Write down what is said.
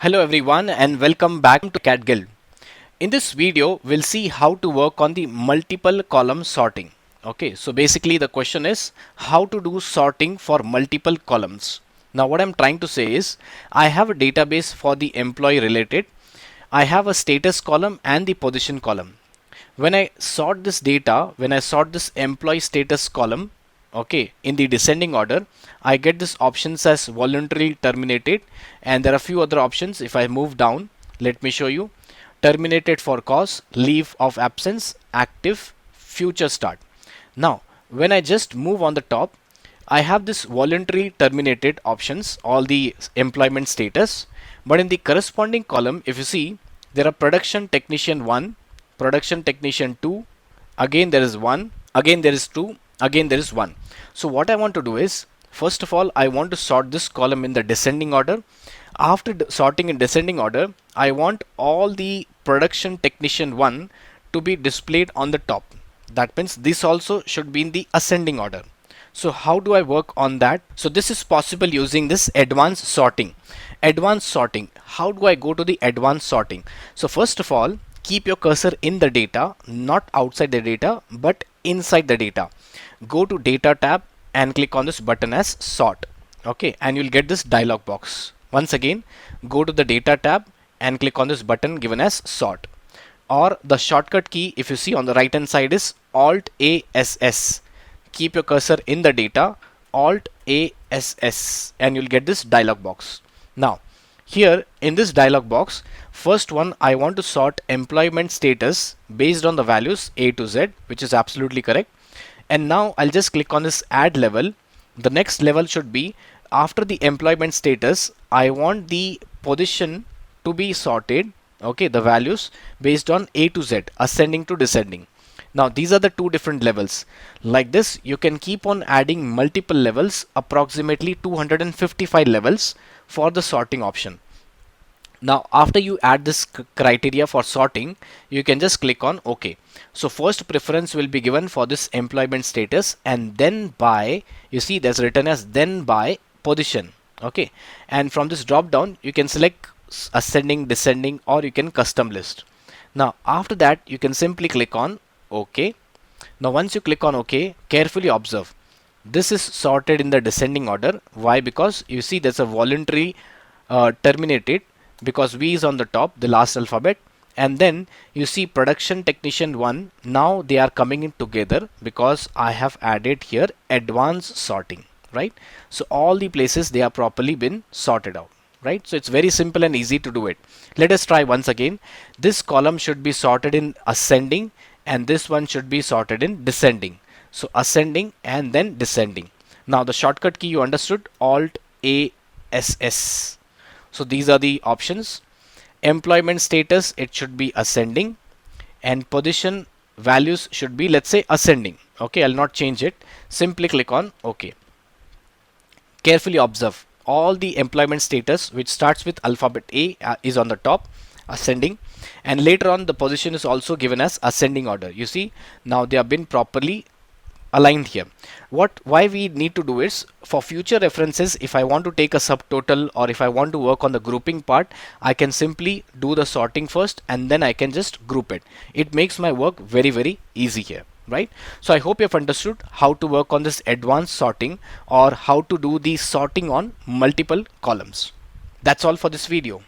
Hello everyone and welcome back to Acadgild. In this video, we'll see how to work on the multiple column sorting. Okay, so basically the question is how to do sorting for multiple columns. Now what I'm trying to say is I have a database for the employee related. I have a status column and the position column. When I sort this data, when I sort this employee status column, okay, in the descending order, I get this options as voluntarily terminated, and there are a few other options. If I move down, let me show you: terminated for cause, leave of absence, active, future start. Now when I just move on the top, I have this voluntary terminated options, all the employment status, but in the corresponding column, if you see, there are production technician 1, production technician 2, again there is 1, again there is 2, again there is 1. So what I want to do is, first of all, I want to sort this column in the descending order. After sorting in descending order, I want all the production technician 1 to be displayed on the top. That means this also should be in the ascending order. So how do I work on that? So this is possible using this advanced sorting. Advanced sorting. How do I go to the advanced sorting? So first of all, keep your cursor in the data, not outside the data, but inside the data. Go to data tab and click on this button as sort. Okay, and you'll get this dialog box. Once again, go to the data tab and click on this button given as sort. Or the shortcut key, if you see on the right hand side, is Alt ASS. Keep your cursor in the data, Alt ASS, and you'll get this dialog box. Now here in this dialog box, first one, I want to sort employment status based on the values A to Z, which is absolutely correct. And now I'll just click on this add level. The next level should be, after the employment status, I want the position to be sorted, okay, the values based on A to Z, ascending to descending. Now these are the two different levels. Like this, you can keep on adding multiple levels, approximately 255 levels for the sorting option. Now after you add this criteria for sorting, you can just click on OK. So first preference will be given for this employment status, and then by, you see there's written as then by position. Okay, and from this drop down you can select ascending, descending, or you can custom list. Now after that you can simply click on OK. Now once you click on OK, carefully observe, this is sorted in the descending order. Why? Because you see there's a voluntary terminated, because V is on the top, the last alphabet, and then you see production technician 1. Now they are coming in together because I have added here advanced sorting, right? So all the places they are properly been sorted out, right? So it's very simple and easy to do it. Let us try once again. This column should be sorted in ascending, and this one should be sorted in descending. So ascending and then descending. Now the shortcut key you understood, Alt ASS. So these are the options. Employment status, it should be ascending, and position values should be, let's say, ascending. Okay, I'll not change it. Simply click on OK. Carefully observe, all the employment status which starts with alphabet A is on the top, ascending, and later on the position is also given as ascending order. You see, now they have been properly aligned here. Why we need to do is, for future references, if I want to take a subtotal or if I want to work on the grouping part, I can simply do the sorting first and then I can just group it. It makes my work very easy here, right? So I hope you have understood how to work on this advanced sorting, or how to do the sorting on multiple columns. That's all for this video.